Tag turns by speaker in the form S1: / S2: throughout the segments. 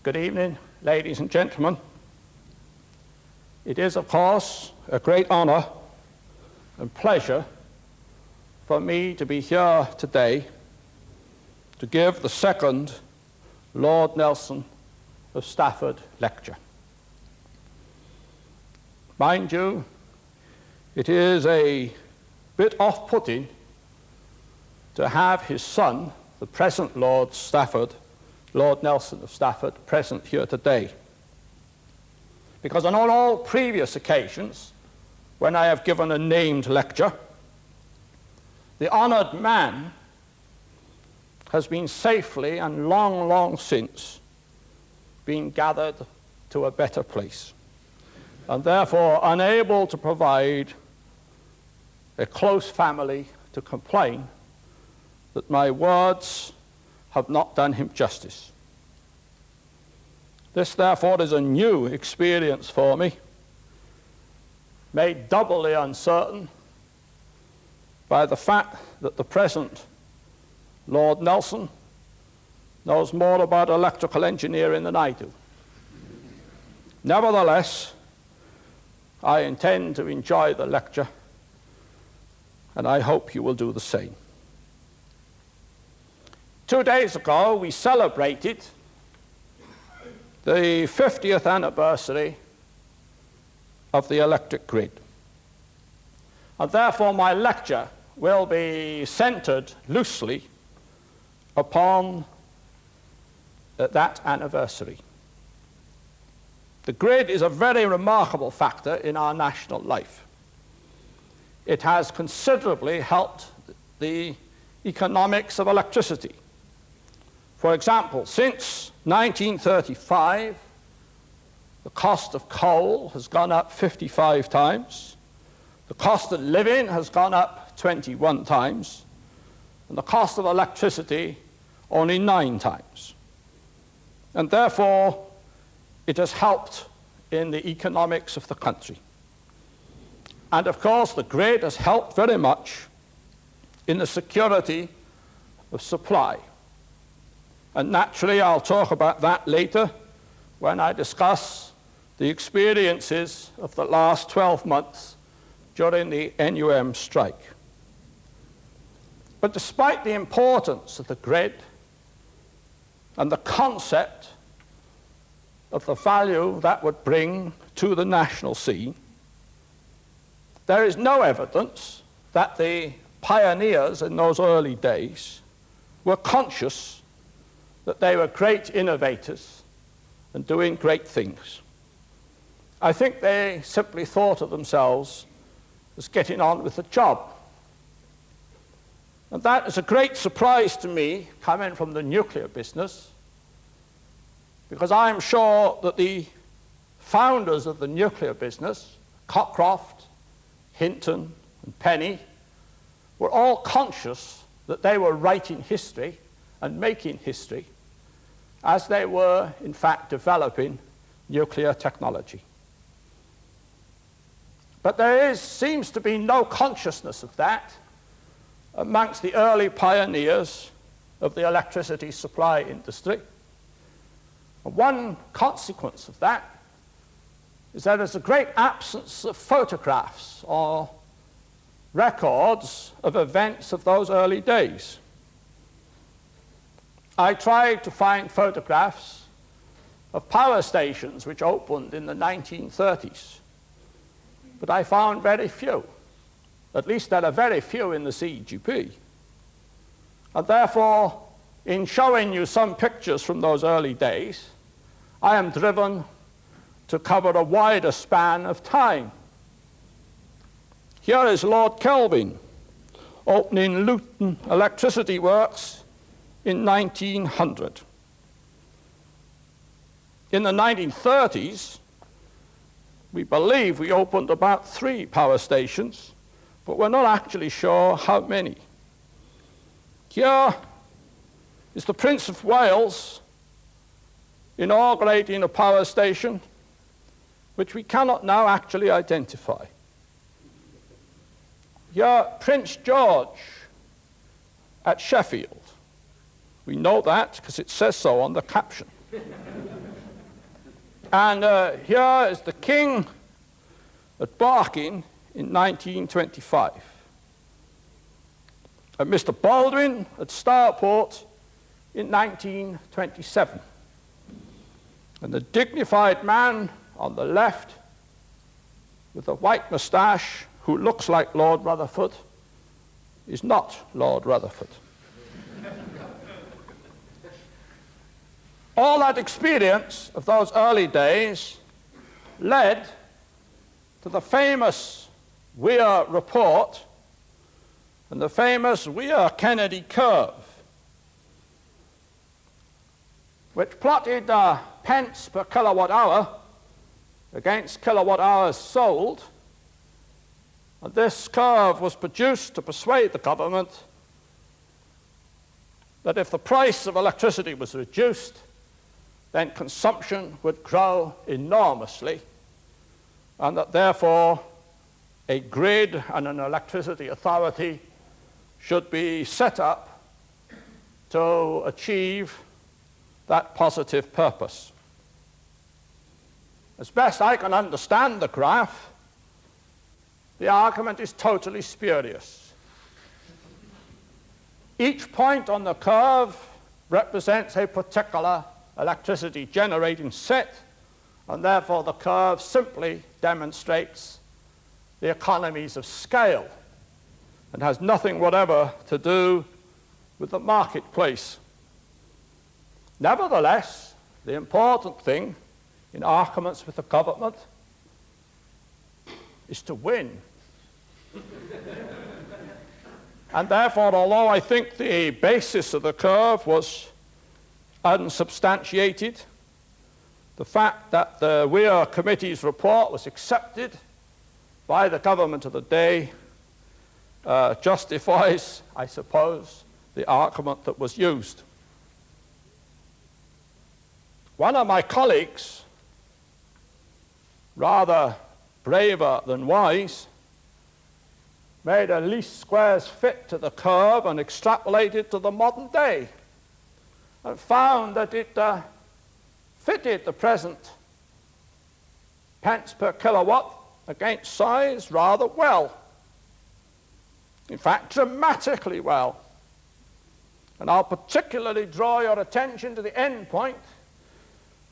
S1: Good evening, ladies and gentlemen. It is, of course, a great honor and pleasure for me to be here today to give the second Lord Nelson of Stafford Lecture. Mind you, it is a bit off-putting to have his son, the present Lord Nelson of Stafford, present here today. Because on all previous occasions, when I have given a named lecture, the honored man has been safely and long since been gathered to a better place, and therefore unable to provide a close family to complain that my words have not done him justice. This, therefore, is a new experience for me, made doubly uncertain by the fact that the present Lord Nelson knows more about electrical engineering than I do. Nevertheless, I intend to enjoy the lecture, and I hope you will do the same. 2 days ago, we celebrated the 50th anniversary of the electric grid. And therefore, my lecture will be centered loosely upon that anniversary. The grid is a very remarkable factor in our national life. It has considerably helped the economics of electricity. For example, since 1935, the cost of coal has gone up 55 times, the cost of living has gone up 21 times, and the cost of electricity only 9 times. And therefore, it has helped in the economics of the country. And of course, the grid has helped very much in the security of supply. And naturally, I'll talk about that later when I discuss the experiences of the last 12 months during the NUM strike. But despite the importance of the grid and the concept of the value that would bring to the national scene, there is no evidence that the pioneers in those early days were conscious that they were great innovators and doing great things. I think they simply thought of themselves as getting on with the job. And that is a great surprise to me, coming from the nuclear business, because I'm sure that the founders of the nuclear business, Cockcroft, Hinton, and Penny, were all conscious that they were writing history and making history as they were, in fact, developing nuclear technology. But there seems to be no consciousness of that amongst the early pioneers of the electricity supply industry. And one consequence of that is that there's a great absence of photographs or records of events of those early days. I tried to find photographs of power stations which opened in the 1930s, but I found very few. At least there are very few in the CEGB. And therefore, in showing you some pictures from those early days, I am driven to cover a wider span of time. Here is Lord Kelvin opening Luton Electricity Works in 1900. In the 1930s, we believe we opened about 3 power stations, but we're not actually sure how many. Here is the Prince of Wales inaugurating a power station which we cannot now actually identify. Here, Prince George at Sheffield. We know that because it says so on the caption. And here is the king at Barking in 1925. And Mr. Baldwin at Starport in 1927. And the dignified man on the left with a white moustache who looks like Lord Rutherford is not Lord Rutherford. All that experience of those early days led to the famous Weir report and the famous Weir-Kennedy curve, which plotted pence per kilowatt hour against kilowatt hours sold. And this curve was produced to persuade the government that if the price of electricity was reduced, then consumption would grow enormously, and that therefore a grid and an electricity authority should be set up to achieve that positive purpose. As best I can understand the graph, the argument is totally spurious. Each point on the curve represents a particular electricity generating set, and therefore the curve simply demonstrates the economies of scale and has nothing whatever to do with the marketplace. Nevertheless, the important thing in arguments with the government is to win. And therefore, although I think the basis of the curve was unsubstantiated, the fact that the Weir Committee's report was accepted by the government of the day justifies, I suppose, the argument that was used. One of my colleagues, rather braver than wise, made a least squares fit to the curve and extrapolated to the modern day, and found that it fitted the present pence per kilowatt against size rather well. In fact, dramatically well. And I'll particularly draw your attention to the end point.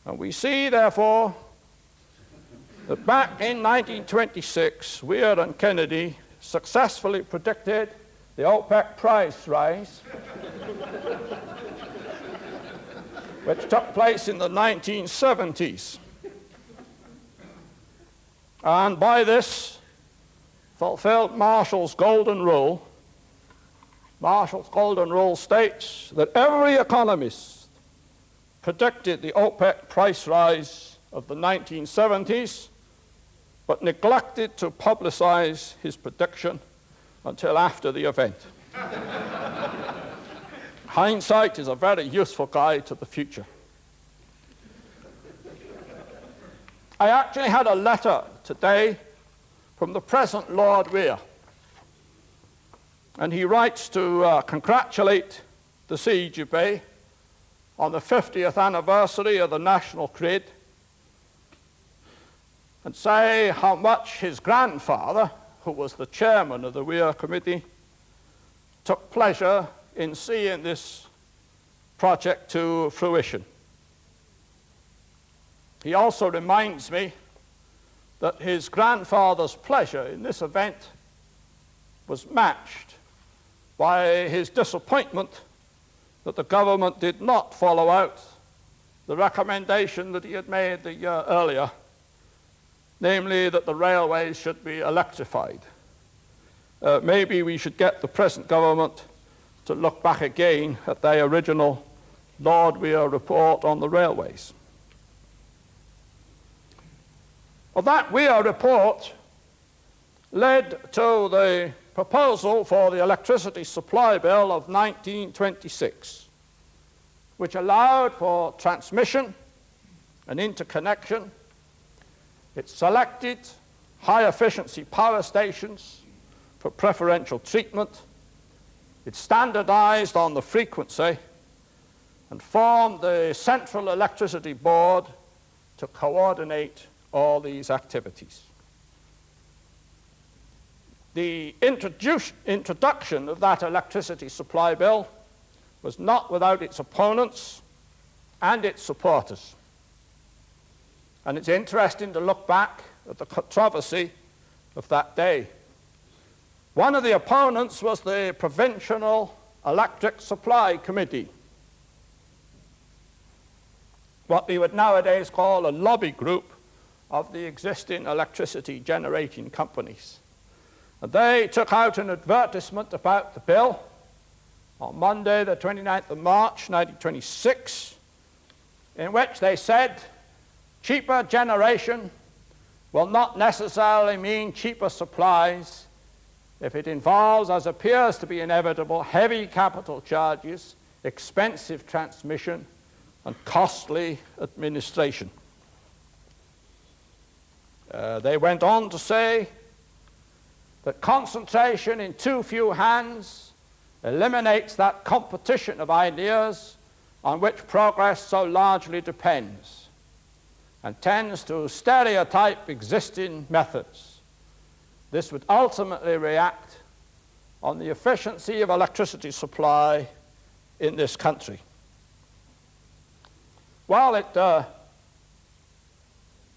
S1: And we see, therefore, that back in 1926, Weir and Kennedy successfully predicted the OPEC price rise, which took place in the 1970s. And by this, fulfilled Marshall's golden rule. Marshall's golden rule states that every economist predicted the OPEC price rise of the 1970s, but neglected to publicize his prediction until after the event. Hindsight is a very useful guide to the future. I actually had a letter today from the present Lord Weir, and he writes to congratulate the CEGB on the 50th anniversary of the national grid, and say how much his grandfather, who was the chairman of the Weir Committee, took pleasure in seeing this project to fruition. He also reminds me that his grandfather's pleasure in this event was matched by his disappointment that the government did not follow out the recommendation that he had made the year earlier, namely that the railways should be electrified. Maybe we should get the present government to look back again at their original Lord Weir report on the railways. Well, that Weir report led to the proposal for the electricity supply bill of 1926, which allowed for transmission and interconnection. It selected high-efficiency power stations for preferential treatment. It standardized on the frequency and formed the Central Electricity Board to coordinate all these activities. The introduction of that electricity supply bill was not without its opponents and its supporters. And it's interesting to look back at the controversy of that day. One of the opponents was the Provincial Electric Supply Committee, what we would nowadays call a lobby group of the existing electricity generating companies. And they took out an advertisement about the bill on Monday, the 29th of March, 1926, in which they said, cheaper generation will not necessarily mean cheaper supplies if it involves, as appears to be inevitable, heavy capital charges, expensive transmission, and costly administration. They went on to say that concentration in too few hands eliminates that competition of ideas on which progress so largely depends, and tends to stereotype existing methods. This would ultimately react on the efficiency of electricity supply in this country. While it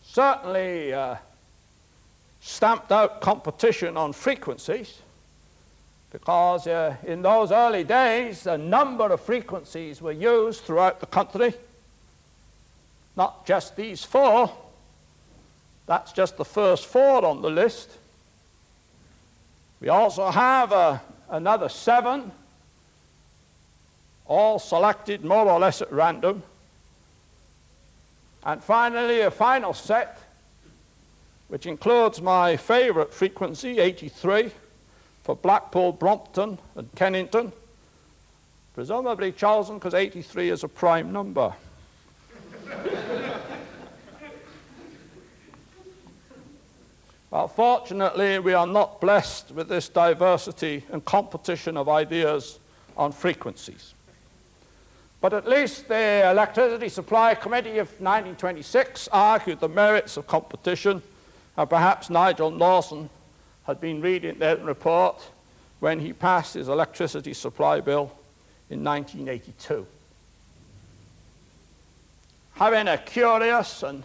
S1: certainly stamped out competition on frequencies, because in those early days a number of frequencies were used throughout the country, not just these four. That's just the first four on the list. We also have another 7, all selected more or less at random. And finally, a final set, which includes my favorite frequency, 83, for Blackpool, Brompton, and Kennington, presumably chosen because 83 is a prime number. Well, fortunately, we are not blessed with this diversity and competition of ideas on frequencies. But at least the Electricity Supply Committee of 1926 argued the merits of competition, and perhaps Nigel Lawson had been reading their report when he passed his electricity supply bill in 1982. Having a curious and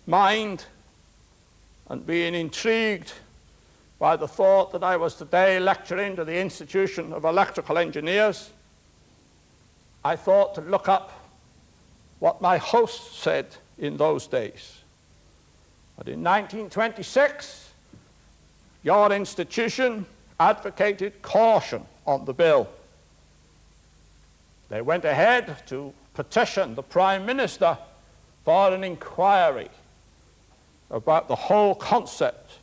S1: mind and being intrigued by the thought that I was today lecturing to the Institution of Electrical Engineers, I thought to look up what my host said in those days. But in 1926, your institution advocated caution on the bill. They went ahead to petition the Prime Minister for an inquiry about the whole concept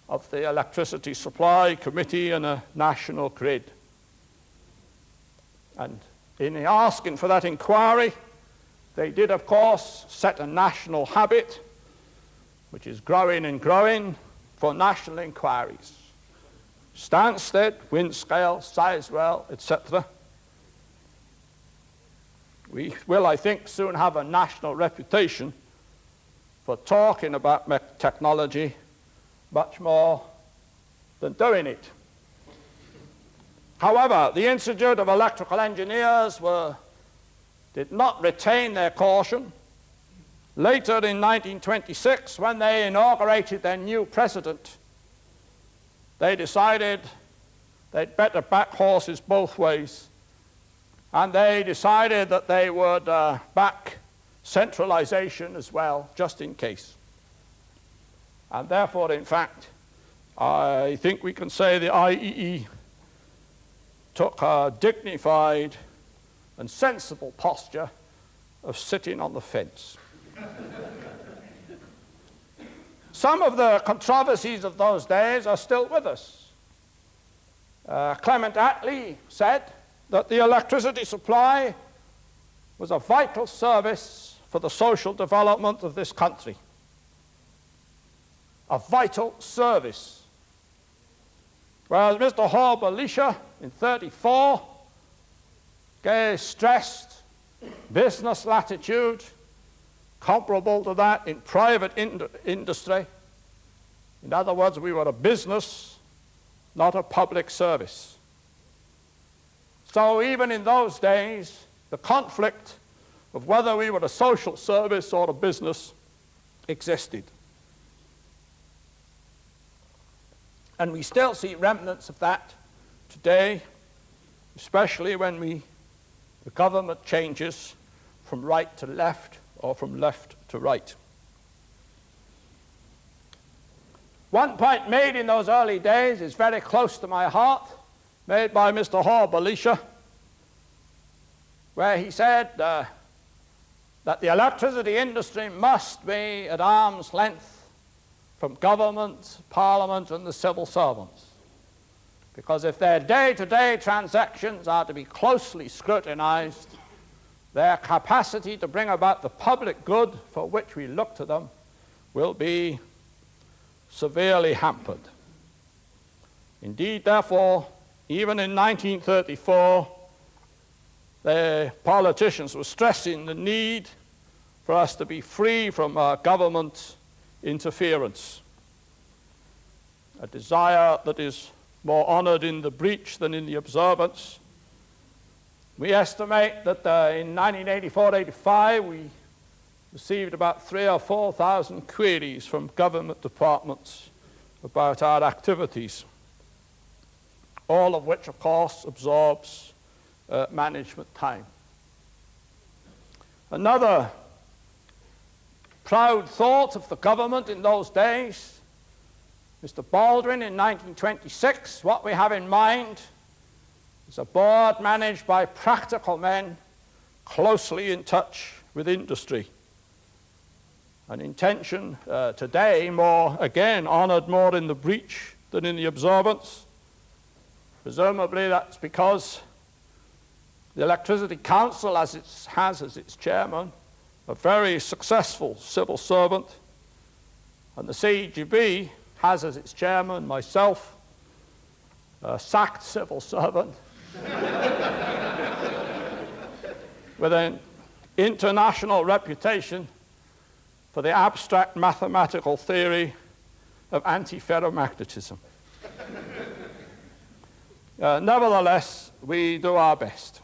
S1: of the Electricity Supply Committee and a national grid. And in asking for that inquiry, they did, of course, set a national habit, which is growing and growing, for national inquiries. Stansted, Windscale, Sizewell, etc. We will, I think, soon have a national reputation for talking about technology much more than doing it. However, the Institute of Electrical Engineers did not retain their caution. Later in 1926, when they inaugurated their new president, they decided they'd better back horses both ways, and they decided that they would back centralization as well, just in case. And therefore, in fact, I think we can say the IEE took a dignified and sensible posture of sitting on the fence. Some of the controversies of those days are still with us. Clement Attlee said that the electricity supply was a vital service for the social development of this country. A vital service. Whereas Mr. Hall Belisha in 1934 stressed business latitude comparable to that in private industry. In other words, we were a business, not a public service. So even in those days, the conflict of whether we were a social service or a business existed. And we still see remnants of that today, especially when the government changes from right to left or from left to right. One point made in those early days is very close to my heart, made by Mr. Hall-Belisha, where he said that the electricity industry must be at arm's length from government, parliament, and the civil servants. Because if their day-to-day transactions are to be closely scrutinized, their capacity to bring about the public good for which we look to them will be severely hampered. Indeed, therefore, even in 1934, the politicians were stressing the need for us to be free from government interference, a desire that is more honored in the breach than in the observance. We estimate that in 1984-85 we received about 3,000 or 4,000 queries from government departments about our activities, all of which, of course, absorbs management time. Another proud thought of the government in those days, Mr. Baldwin in 1926, what we have in mind is a board managed by practical men closely in touch with industry. An intention today more, again, honored more in the breach than in the observance. Presumably that's because the Electricity Council has as its chairman a very successful civil servant, and the CEGB has as its chairman myself, a sacked civil servant with an international reputation for the abstract mathematical theory of antiferromagnetism. Nevertheless, we do our best.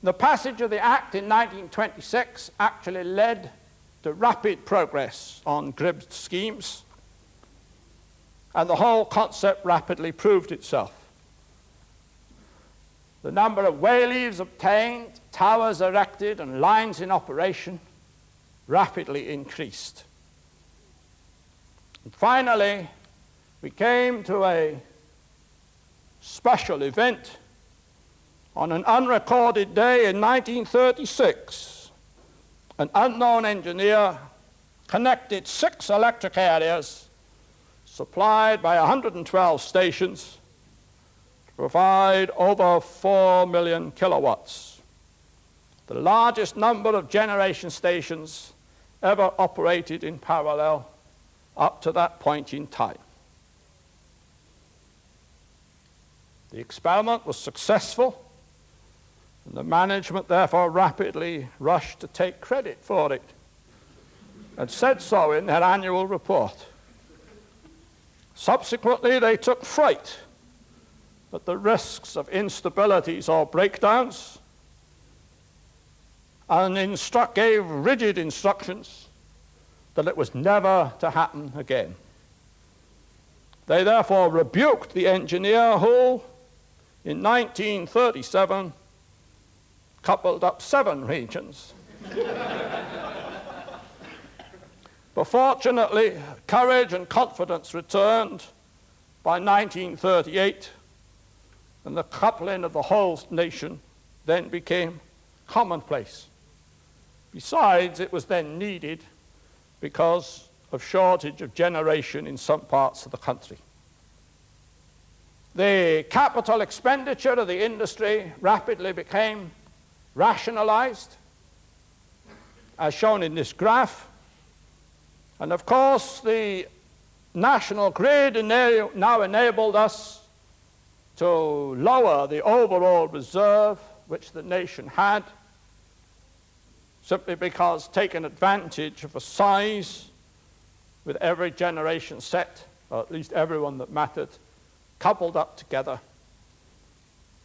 S1: The passage of the Act in 1926 actually led to rapid progress on GRIB schemes, and the whole concept rapidly proved itself. The number of wayleaves obtained, towers erected, and lines in operation rapidly increased. And finally, we came to a special event. On an unrecorded day in 1936, an unknown engineer connected 6 electric areas supplied by 112 stations to provide over 4 million kilowatts, the largest number of generation stations ever operated in parallel up to that point in time. The experiment was successful, and the management therefore rapidly rushed to take credit for it, and said so in their annual report. Subsequently, they took fright at the risks of instabilities or breakdowns, and gave rigid instructions that it was never to happen again. They therefore rebuked the engineer who, in 1937, coupled up 7 regions. But fortunately, courage and confidence returned by 1938, and the coupling of the whole nation then became commonplace. Besides, it was then needed because of shortage of generation in some parts of the country. The capital expenditure of the industry rapidly became rationalized, as shown in this graph. And of course, the national grid now enabled us to lower the overall reserve which the nation had simply because taking advantage of a size with every generation set, or at least everyone that mattered, coupled up together.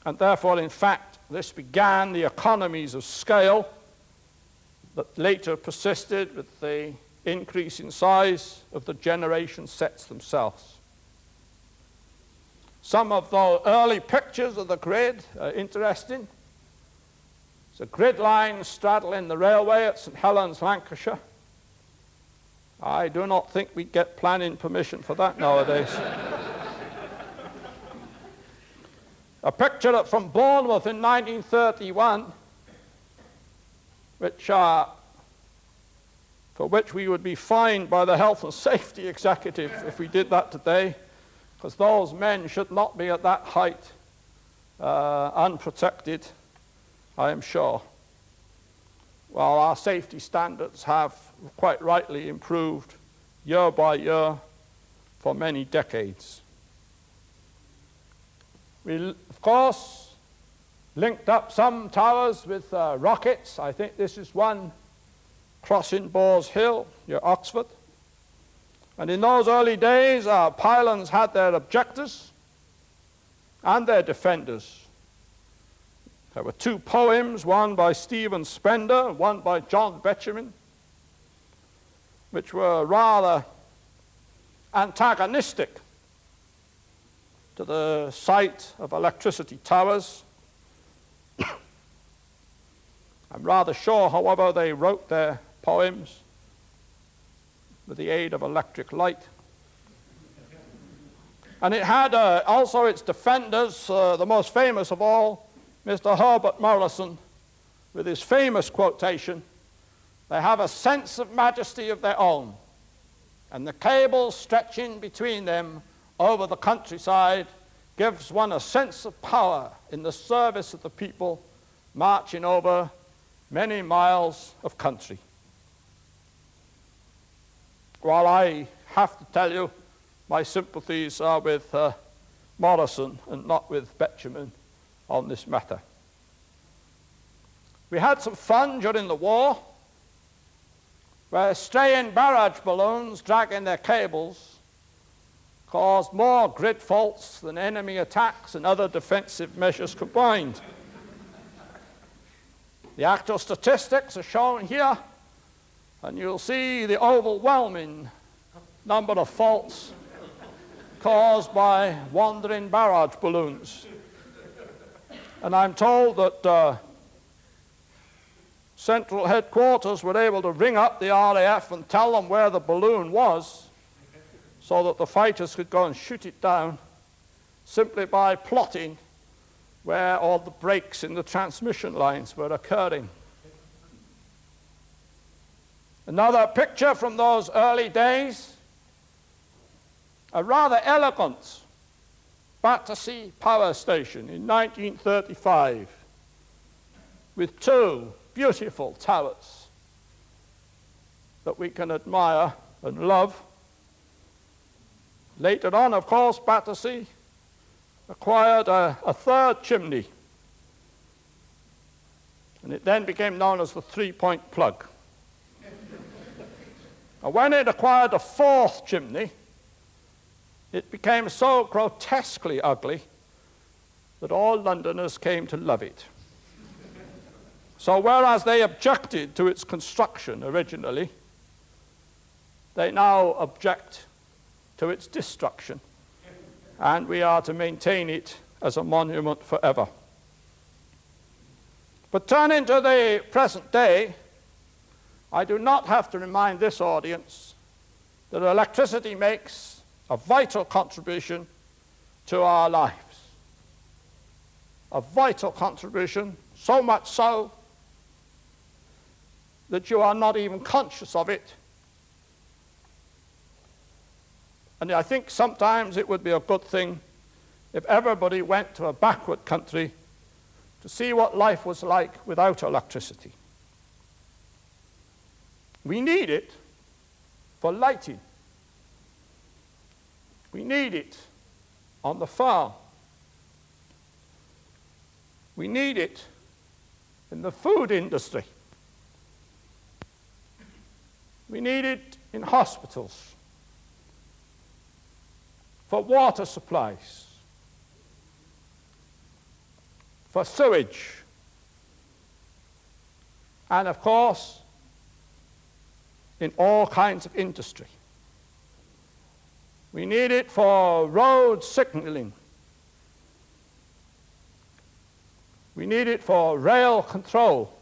S1: And therefore, in fact, this began the economies of scale that later persisted with the increase in size of the generation sets themselves. Some of the early pictures of the grid are interesting. It's a grid line straddling the railway at St Helens, Lancashire. I do not think we get planning permission for that nowadays. A picture from Bournemouth in 1931, for which we would be fined by the Health and Safety Executive if we did that today, because those men should not be at that height unprotected, I am sure. While our safety standards have quite rightly improved year by year for many decades. We, of course, linked up some towers with rockets. I think this is one crossing Boars Hill near Oxford. And in those early days, our pylons had their objectors and their defenders. There were two poems, one by Stephen Spender, one by John Betjeman, which were rather antagonistic to the sight of electricity towers. I'm rather sure, however, they wrote their poems with the aid of electric light. And it had also its defenders, the most famous of all, Mr. Herbert Morrison, with his famous quotation, "They have a sense of majesty of their own, and the cable stretching between them over the countryside gives one a sense of power in the service of the people marching over many miles of country." While I have to tell you, my sympathies are with Morrison and not with Betjeman on this matter. We had some fun during the war, where straying barrage balloons dragging their cables caused more grid faults than enemy attacks and other defensive measures combined. The actual statistics are shown here, and you'll see the overwhelming number of faults caused by wandering barrage balloons. And I'm told that Central Headquarters were able to ring up the RAF and tell them where the balloon was so that the fighters could go and shoot it down simply by plotting where all the breaks in the transmission lines were occurring. Another picture from those early days, a rather elegant Battersea power station in 1935 with two beautiful towers that we can admire and love. Later on, of course, Battersea acquired a third chimney, and it then became known as the three-point plug. And when it acquired a fourth chimney, it became so grotesquely ugly that all Londoners came to love it. So whereas they objected to its construction originally, they now object to its destruction, and we are to maintain it as a monument forever. But turning to the present day, I do not have to remind this audience that electricity makes a vital contribution to our lives. A vital contribution, so much so that you are not even conscious of it. And I think sometimes it would be a good thing if everybody went to a backward country to see what life was like without electricity. We need it for lighting. We need it on the farm. We need it in the food industry. We need it in hospitals, for water supplies, for sewage, and of course, in all kinds of industry. We need it for road signaling. We need it for rail control.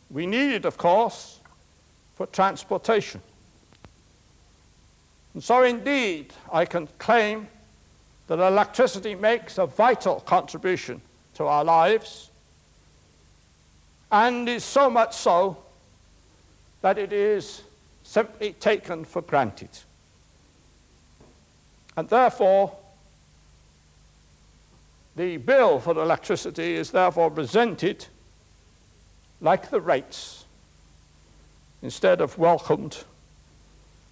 S1: We need it, of course, for transportation. And so indeed, I can claim that electricity makes a vital contribution to our lives, and is so much so that it is simply taken for granted. And therefore, the bill for electricity is therefore presented like the rates, instead of welcomed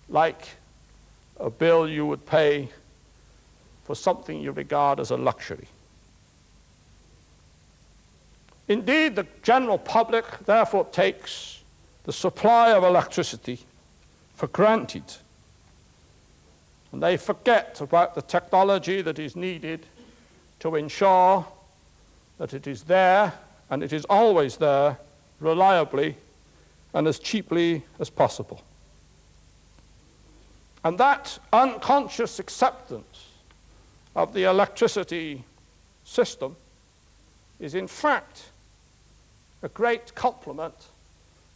S1: like a bill you would pay for something you regard as a luxury. Indeed, the general public therefore takes the supply of electricity for granted, and they forget about the technology that is needed to ensure that it is there, and it is always there, reliably and as cheaply as possible. And that unconscious acceptance of the electricity system is in fact a great compliment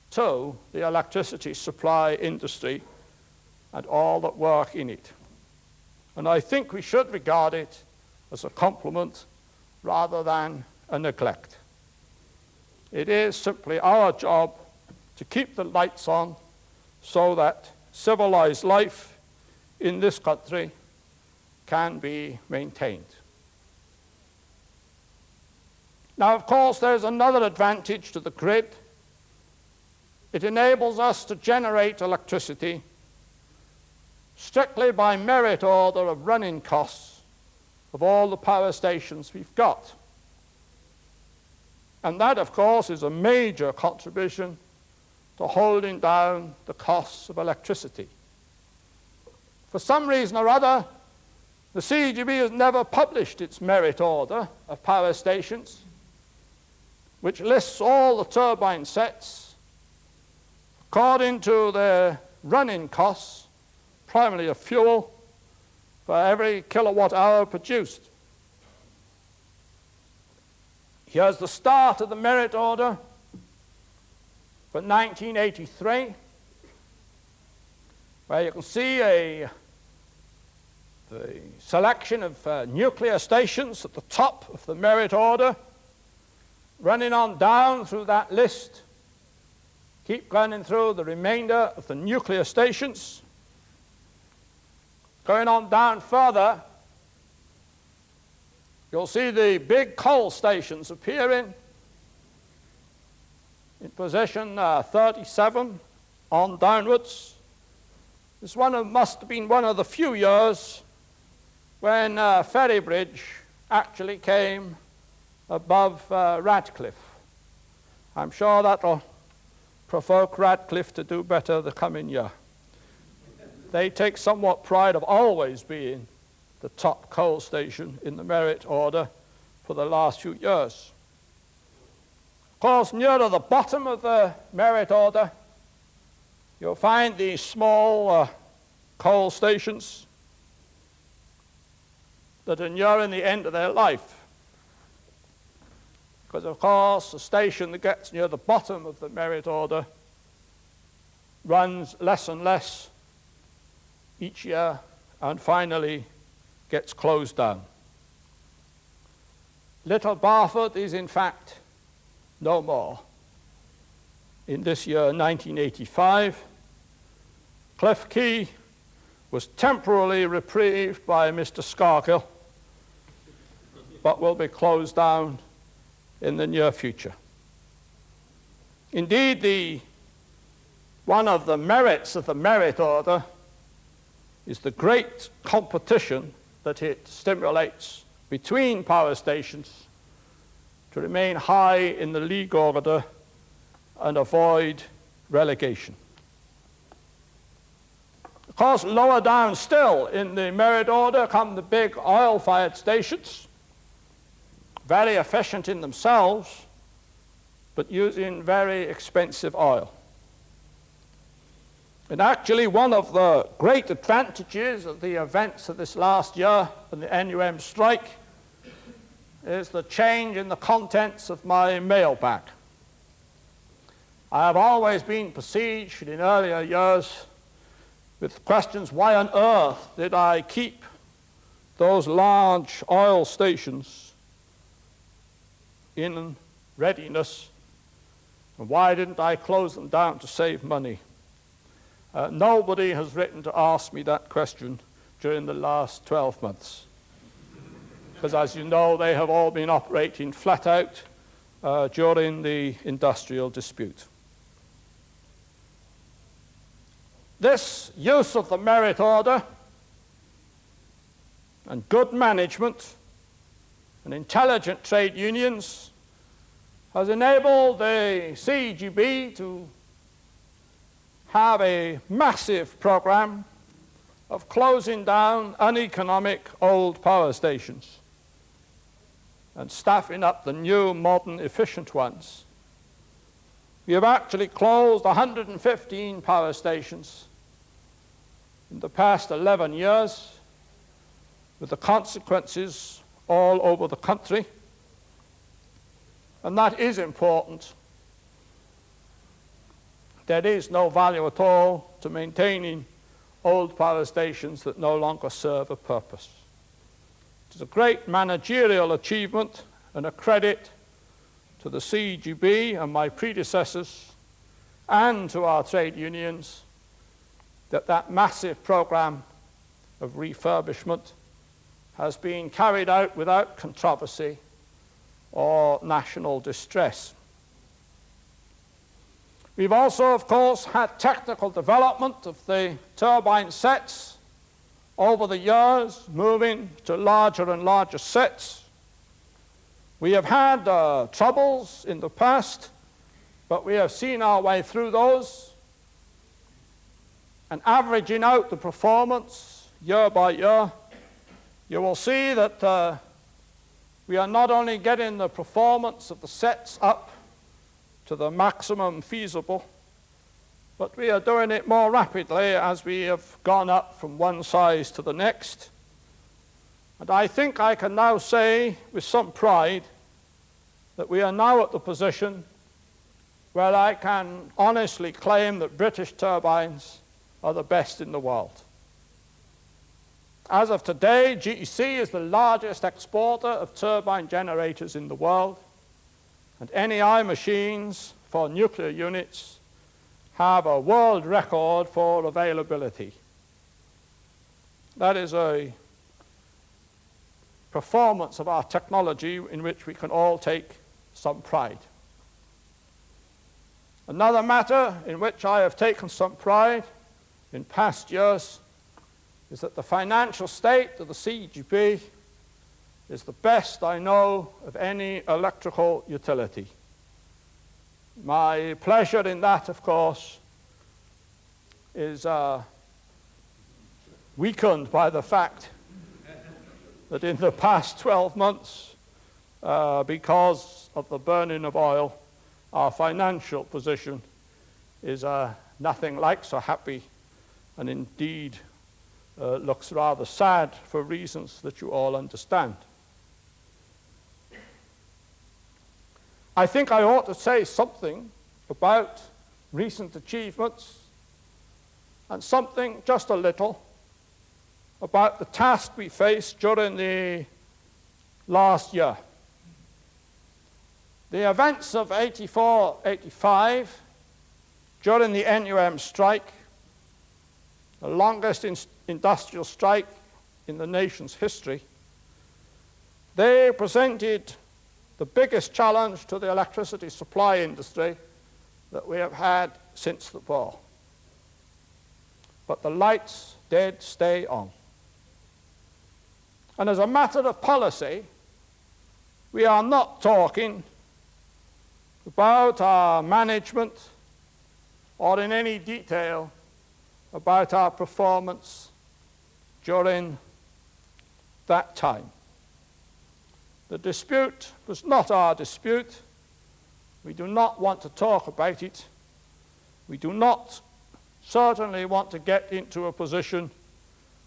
S1: to the electricity supply industry and all that work in it. And I think we should regard it as a compliment rather than a neglect. It is simply our job to keep the lights on so that civilized life in this country can be maintained. Now, of course, there's another advantage to the grid. It enables us to generate electricity strictly by merit order of running costs of all the power stations we've got. And that, of course, is a major contribution to holding down the costs of electricity. For some reason or other, the CEGB has never published its merit order of power stations, which lists all the turbine sets according to their running costs, primarily of fuel, for every kilowatt hour produced. Here's the start of the merit order for 1983, where you can see the selection of nuclear stations at the top of the merit order, running on down through that list, keep running through the remainder of the nuclear stations. Going on down further, you'll see the big coal stations appearing in position 37 on downwards. This must have been one of the few years when Ferrybridge actually came above Radcliffe. I'm sure that'll provoke Radcliffe to do better the coming year. They take somewhat pride of always being the top coal station in the merit order for the last few years. Of course, near to the bottom of the merit order, you'll find these small coal stations that are nearing the end of their life. Because, of course, the station that gets near the bottom of the merit order runs less and less each year and finally gets closed down. Little Barford is, in fact, no more. In this year, 1985, Cliff Key was temporarily reprieved by Mr. Scargill, but will be closed down in the near future. Indeed, one of the merits of the merit order is the great competition that it stimulates between power stations to remain high in the league order and avoid relegation. Of course, lower down still in the merit order come the big oil-fired stations, very efficient in themselves, but using very expensive oil. And actually, one of the great advantages of the events of this last year and the NUM strike is the change in the contents of my mailbag. I have always been besieged in earlier years with questions, why on earth did I keep those large oil stations in readiness, and why didn't I close them down to save money? Nobody has written to ask me that question during the last 12 months. Because as you know, they have all been operating flat out during the industrial dispute. This use of the merit order and good management and intelligent trade unions has enabled the CEGB to have a massive program of closing down uneconomic old power stations and staffing up the new, modern, efficient ones. We have actually closed 115 power stations in the past 11 years, with the consequences all over the country. And that is important. There is no value at all to maintaining old power stations that no longer serve a purpose. It is a great managerial achievement and a credit to the CEGB and my predecessors and to our trade unions that that massive program of refurbishment has been carried out without controversy or national distress. We've also, of course, had technical development of the turbine sets over the years, moving to larger and larger sets. We have had troubles in the past, but we have seen our way through those, and averaging out the performance year by year, you will see that we are not only getting the performance of the sets up to the maximum feasible, but we are doing it more rapidly as we have gone up from one size to the next. And I think I can now say with some pride that we are now at the position where I can honestly claim that British turbines are the best in the world. As of today, GEC is the largest exporter of turbine generators in the world, and NEI machines for nuclear units have a world record for availability. That is a performance of our technology in which we can all take some pride. Another matter in which I have taken some pride in past years is that the financial state of the CEGB is the best I know of any electrical utility. My pleasure in that, of course, is weakened by the fact that in the past 12 months, because of the burning of oil, our financial position is nothing like so happy, and indeed looks rather sad for reasons that you all understand. I think I ought to say something about recent achievements and something, just a little, about the task we faced during the last year. The events of 84-85, during the NUM strike, the longest industrial strike in the nation's history, they presented the biggest challenge to the electricity supply industry that we have had since the war. But the lights did stay on. And as a matter of policy, we are not talking about our management or in any detail about our performance during that time. The dispute was not our dispute. We do not want to talk about it. We do not certainly want to get into a position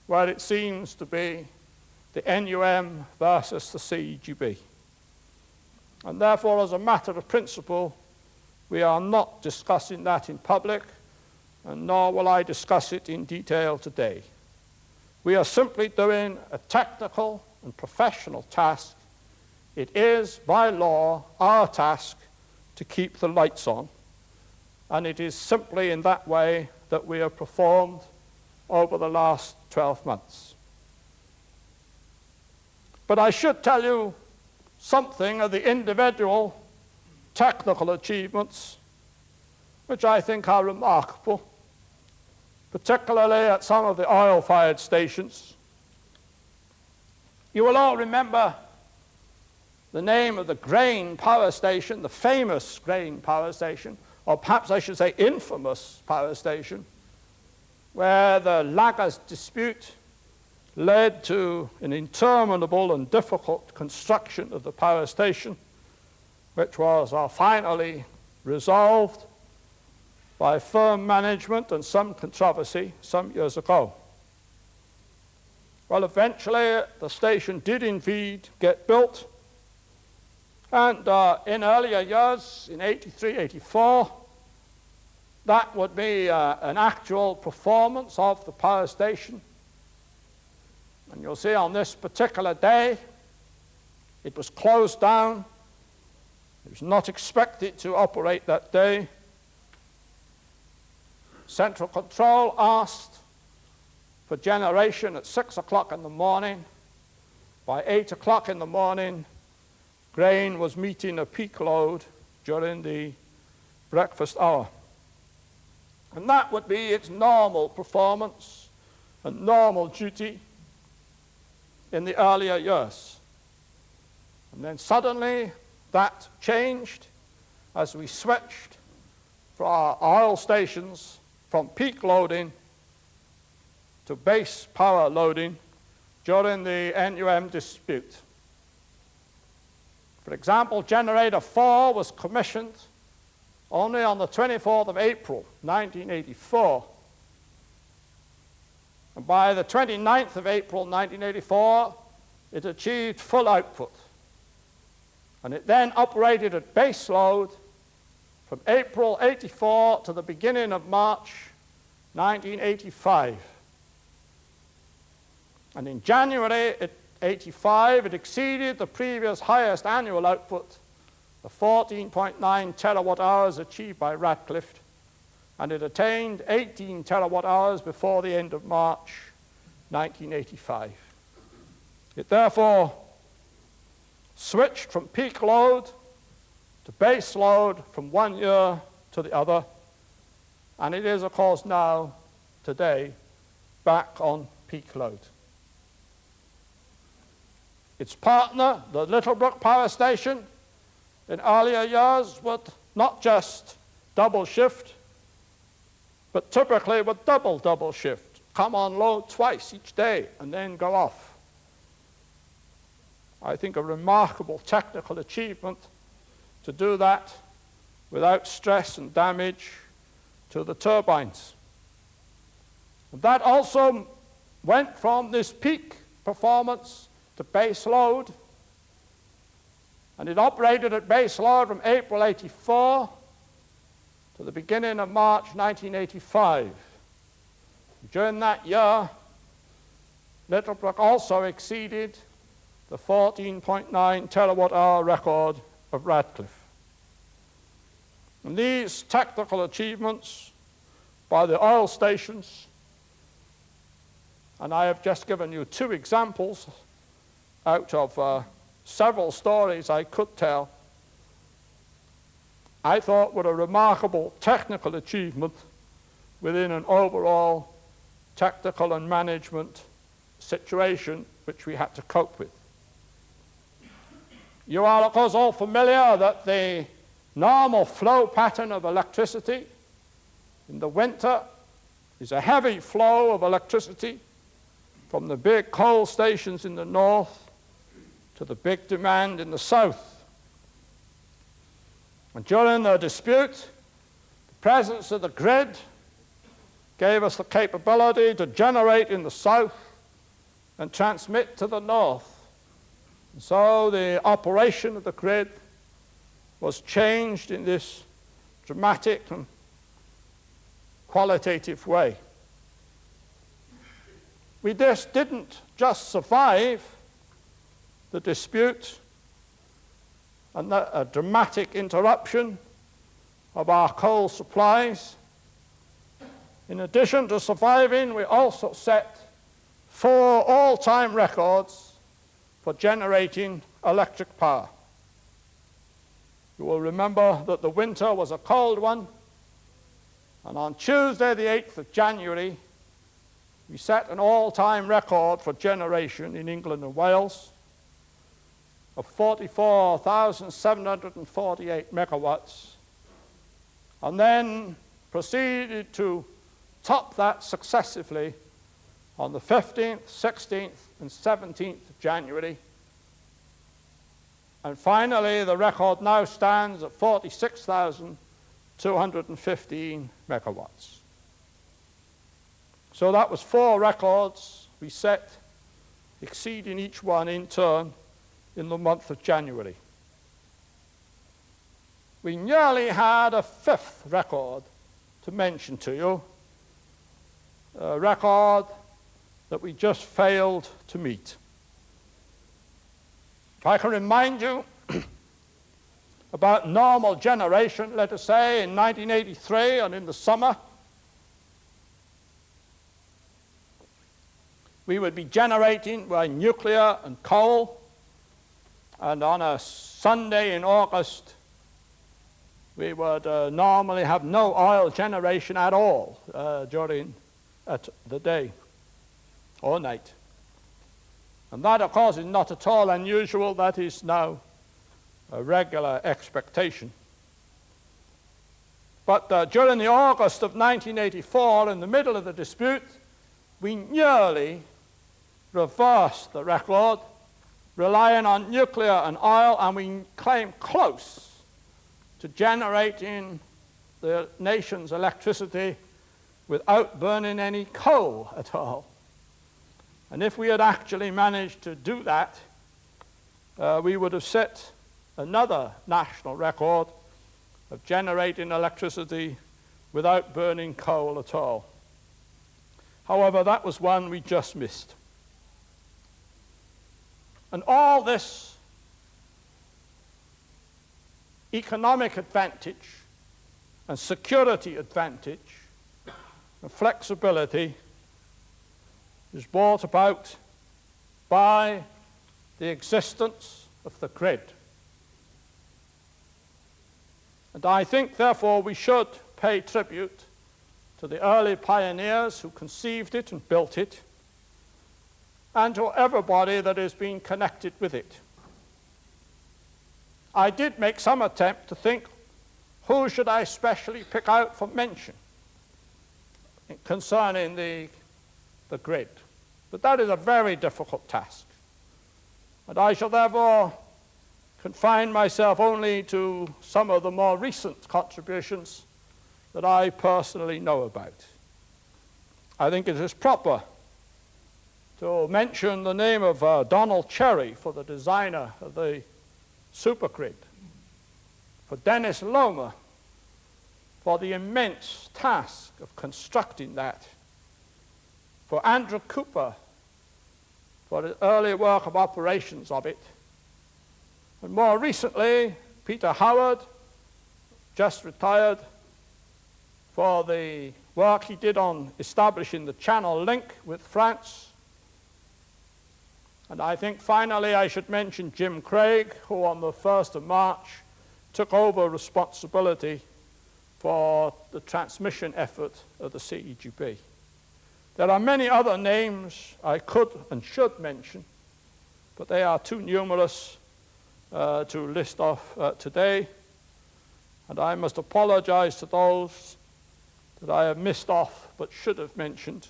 S1: where it seems to be the NUM versus the CEGB. And therefore, as a matter of principle, we are not discussing that in public, and nor will I discuss it in detail today. We are simply doing a technical and professional task. It is, by law, our task to keep the lights on, and it is simply in that way that we have performed over the last 12 months. But I should tell you something of the individual technical achievements which I think are remarkable, particularly at some of the oil-fired stations. You will all remember the name of the Grain Power Station, the famous Grain Power Station, or perhaps I should say infamous power station, where the Lagos dispute led to an interminable and difficult construction of the power station, which was finally resolved by firm management and some controversy some years ago. Well, eventually the station did indeed get built, and in earlier years, in 83, 84, that would be an actual performance of the power station. And you'll see on this particular day, it was closed down. It was not expected to operate that day. Central Control asked for generation at 6 o'clock in the morning. By 8 o'clock in the morning, Grain was meeting a peak load during the breakfast hour. And that would be its normal performance and normal duty in the earlier years. And then suddenly that changed as we switched for our oil stations from peak loading to base power loading during the NUM dispute. For example, Generator 4 was commissioned only on the 24th of April, 1984. And by the 29th of April, 1984, it achieved full output. And it then operated at base load from April 84 to the beginning of March 1985. And in January 85, it exceeded the previous highest annual output, the 14.9 terawatt hours achieved by Radcliffe, and it attained 18 terawatt hours before the end of March 1985. It therefore switched from peak load to base load from one year to the other, and it is, of course, now, today, back on peak load. Its partner, the Littlebrook Power Station, in earlier years would not just double shift, but typically would double shift, come on load twice each day and then go off. I think a remarkable technical achievement to do that without stress and damage to the turbines. And that also went from this peak performance to base load, and it operated at base load from April 84 to the beginning of March 1985. During that year, Littlebrook also exceeded the 14.9 terawatt hour record of Radcliffe. And these technical achievements by the oil stations, and I have just given you two examples out of several stories I could tell, I thought were a remarkable technical achievement within an overall technical and management situation which we had to cope with. You are, of course, all familiar that the normal flow pattern of electricity In the winter, there's a heavy flow of electricity from the big coal stations in the north to the big demand in the south. And during the dispute, the presence of the grid gave us the capability to generate in the south and transmit to the north. And so the operation of the grid was changed in this dramatic and qualitative way. We didn't just survive the dispute and a dramatic interruption of our coal supplies. In addition to surviving, we also set 4 all-time records for generating electric power. You will remember that the winter was a cold one, and on Tuesday, the 8th of January, we set an all-time record for generation in England and Wales of 44,748 megawatts, and then proceeded to top that successively on the 15th, 16th, and 17th of January. And finally, the record now stands at 46,215 megawatts. So that was 4 records we set, exceeding each one in turn in the month of January. We nearly had a 5th record to mention to you, a record that we just failed to meet. If I can remind you about normal generation, let us say in 1983 and in the summer, we would be generating by nuclear and coal, and on a Sunday in August, we would normally have no oil generation at all during the day or night. And that, of course, is not at all unusual. That is now a regular expectation. But during the August of 1984, in the middle of the dispute, we nearly reversed the record, relying on nuclear and oil, and we came close to generating the nation's electricity without burning any coal at all. And if we had actually managed to do that, we would have set another national record of generating electricity without burning coal at all. However, that was one we just missed. And all this economic advantage and security advantage and flexibility is brought about by the existence of the grid. And I think, therefore, we should pay tribute to the early pioneers who conceived it and built it, and to everybody that has been connected with it. I did make some attempt to think, who should I specially pick out for mention concerning the grid? But that is a very difficult task. And I shall therefore confine myself only to some of the more recent contributions that I personally know about. I think it is proper to mention the name of Donald Cherry for the designer of the supergrid, for Dennis Lomer for the immense task of constructing that, for Andrew Cooper for the early work of operations of it, and more recently, Peter Howard, just retired, for the work he did on establishing the Channel link with France. And I think finally I should mention Jim Craig, who on the 1st of March took over responsibility for the transmission effort of the CEGB. There are many other names I could and should mention, but they are too numerous to list off today. And I must apologize to those that I have missed off but should have mentioned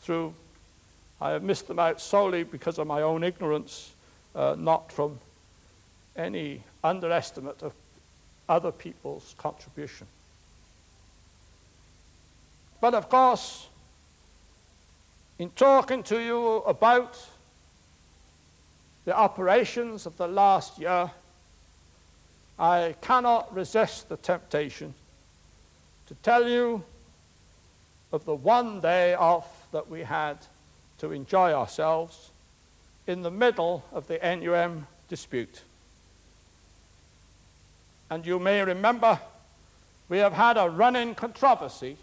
S1: I have missed them out solely because of my own ignorance, not from any underestimate of other people's contribution. But of course, in talking to you about the operations of the last year, I cannot resist the temptation to tell you of the one day off that we had to enjoy ourselves in the middle of the NUM dispute. And you may remember we have had a running controversy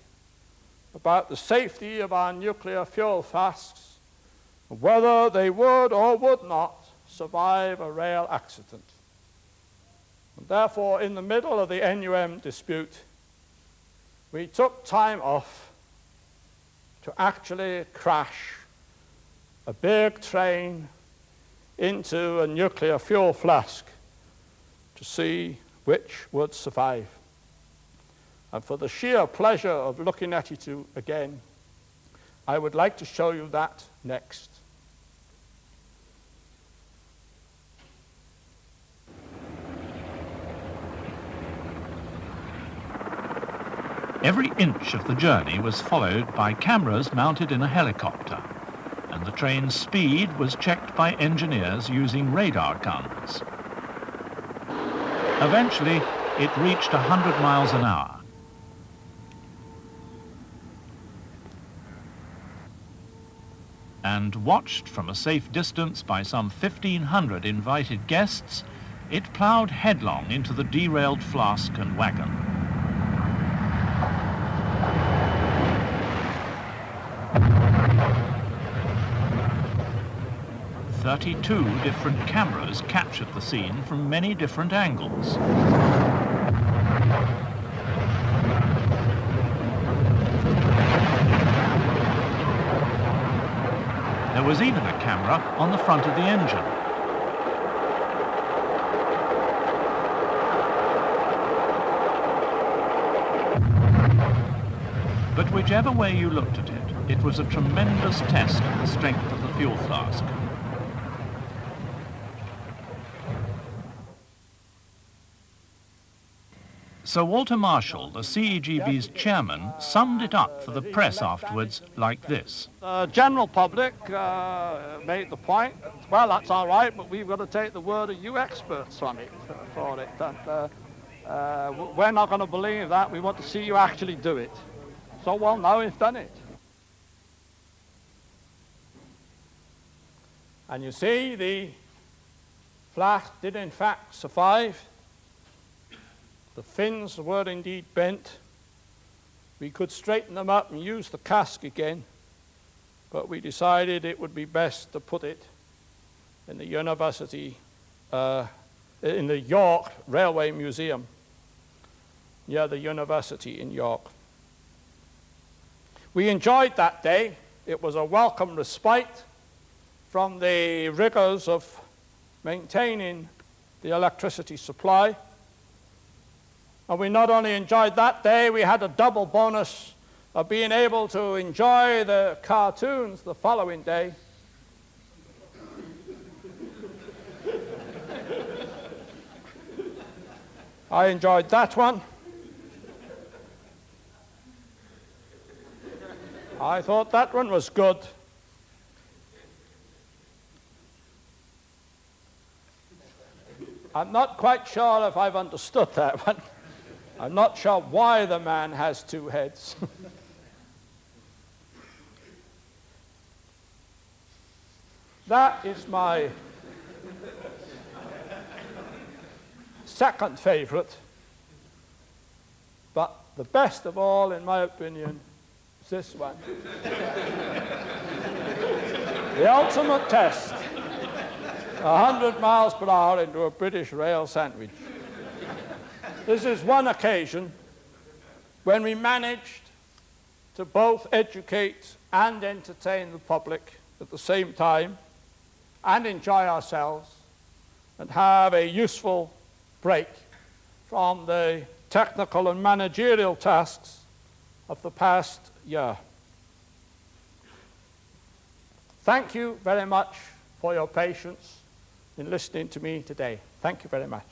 S1: about the safety of our nuclear fuel flasks, whether they would or would not survive a rail accident. And therefore, in the middle of the NUM dispute, we took time off to actually crash a big train into a nuclear fuel flask to see which would survive. And for the sheer pleasure of looking at it again, I would like to show you that next.
S2: Every inch of the journey was followed by cameras mounted in a helicopter, and the train's speed was checked by engineers using radar guns. Eventually, it reached 100 miles an hour. And watched from a safe distance by some 1,500 invited guests, it ploughed headlong into the derailed flask and wagon. 32 different cameras captured the scene from many different angles. There was even a camera on the front of the engine. But whichever way you looked at it, it was a tremendous test of the strength of the fuel flask. Sir Walter Marshall, the CEGB's chairman, summed it up for the press afterwards like this.
S1: The general public made the point, well, that's all right, but we've got to take the word of you experts on it, for it. And, we're not going to believe that. We want to see you actually do it. So, well, now we've done it. And you see, the flask did in fact survive. The fins were indeed bent. We could straighten them up and use the cask again, but we decided it would be best to put it in the university, in the York Railway Museum, near the university in York. We enjoyed that day. It was a welcome respite from the rigors of maintaining the electricity supply. And we not only enjoyed that day, we had a double bonus of being able to enjoy the cartoons the following day. I enjoyed that one. I thought that one was good. I'm not quite sure if I've understood that one. I'm not sure why the man has two heads. That is my second favorite, but the best of all, in my opinion, is this one. The ultimate test, 100 miles per hour into a British rail sandwich. This is one occasion when we managed to both educate and entertain the public at the same time and enjoy ourselves and have a useful break from the technical and managerial tasks of the past year. Thank you very much for your patience in listening to me today. Thank you very much.